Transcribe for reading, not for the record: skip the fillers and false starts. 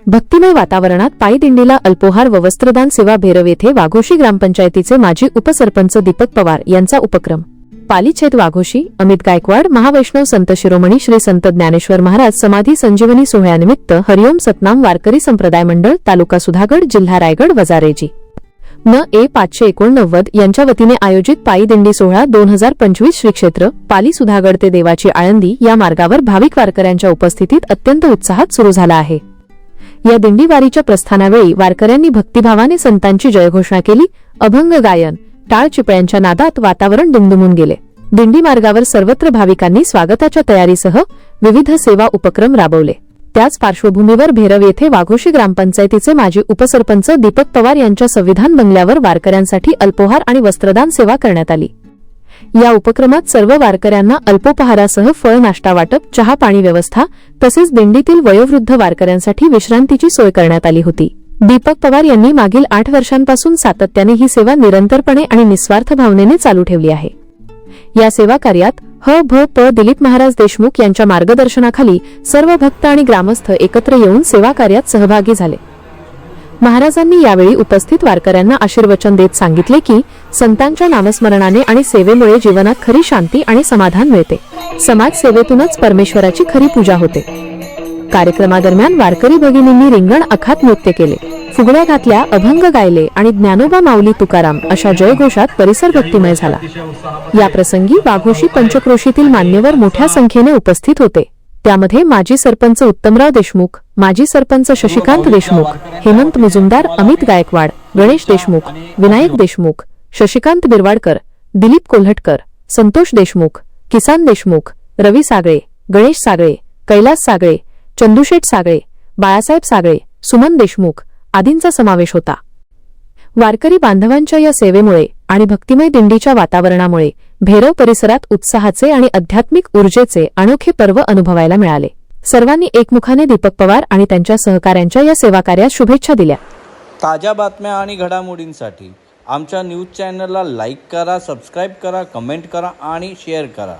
भक्तिमय वातावरणात पायी दिंडीला अल्पोहार व वस्त्रदान सेवा भेरव येथे वाघोशी ग्रामपंचायतीचे माजी उपसरपंच दीपक पवार यांचा उपक्रम। पालीछेद वाघोशी अमित गायकवाड महावैष्णव संत शिरोमणी श्री संत ज्ञानेश्वर महाराज समाधी संजीवनी सोहळ्यानिमित्त हरिओम सतनाम वारकरी संप्रदाय मंडळ तालुका सुधागड जिल्हा रायगड वजारेजी न 589 यांच्या वतीने आयोजित पायी दिंडी सोहळा 2025 श्री क्षेत्र पाली सुधागड ते देवाची आळंदी या मार्गावर भाविक वारकऱ्यांच्या उपस्थितीत अत्यंत उत्साहात सुरू झाला आहे। या दिंडी वारीच्या प्रस्थानावेळी वारकऱ्यांनी भक्तिभावाने संतांची जयघोषणा केली। अभंग गायन टाळ चिपळ्यांच्या नादात वातावरण दुमदुमून गेले। दिंडी मार्गावर सर्वत्र भाविकांनी स्वागताच्या तयारीसह विविध सेवा उपक्रम राबवले। त्याच पार्श्वभूमीवर भेरव येथे वाघोशी ग्रामपंचायतीचे माजी उपसरपंच दीपक पवार यांच्या संविधान बंगल्यावर वारकऱ्यांसाठी अल्पोहार आणि वस्त्रदान सेवा करण्यात आली। या उपक्रमात सर्व वारकऱ्यांना अल्पोपहारासह फळ नाश्ता वाटप चहा पाणी व्यवस्था तसेच दिंडीतील वयोवृद्ध वारकऱ्यांसाठी विश्रांतीची सोय करण्यात आली होती। दीपक पवार यांनी मागील 8 वर्षांपासून सातत्याने ही सेवा निरंतरपणे आणि निस्वार्थ भावनेने चालू ठेवली आहे। या सेवा कार्यात प दिलीप महाराज देशमुख यांच्या मार्गदर्शनाखाली सर्व भक्त आणि ग्रामस्थ एकत्र येऊन सेवा कार्यात सहभागी झाले। महाराजांनी यावेळी उपस्थित वारकऱ्यांना आशीर्वचन देत सांगितले की संतांच्या नामस्मरणाने आणि सेवेमुळे जीवनात खरी शांती आणि समाधान मिळते। समाज सेवेतूनच परमेश्वराची खरी पूजा होते। कार्यक्रमादरम्यान वारकरी भगिनींनी रिंगण आखात नृत्य केले, फुगड्या घातल्या, अभंग गायले आणि ज्ञानोबा माऊली तुकाराम अशा जयघोषात परिसर भक्तिमय झाला। या प्रसंगी वाघोशी पंचक्रोशीतील मान्यवर मोठ्या संख्येने उपस्थित होते। त्यामध्ये माजी सरपंच उत्तमराव देशमुख, माजी सरपंच शशिकांत देशमुख, हेमंत मुजुमदार, अमित गायकवाड, गणेश देशमुख, विनायक देशमुख, शशिकांत बिरवाडकर, दिलीप कोल्हटकर, संतोष देशमुख, किसान देशमुख, रवी सागळे, गणेश सागळे, कैलास सागळे, चंदुशेठ सागळे, बाळासाहेब सागळे, सुमन देशमुख आदींचा समावेश होता। वारकरी बांधवांच्या या सेवेमुळे आणि भक्तिमय दिंडीच्या वातावरणामुळे भेरव परिसरात उत्साहाचे आणि आध्यात्मिक ऊर्जेचे अनोखे पर्व अनुभवायला मिळाले। सर्वांनी एकमुखाने दीपक पवार आणि त्यांच्या सहकाऱ्यांच्या या सेवा कार्यात शुभेच्छा दिल्या। ताज्या बातम्या आणि घडामोडींसाठी आमच्या न्यूज चॅनलला लाईक करा, सबस्क्राइब करा, कमेंट करा आणि शेअर करा।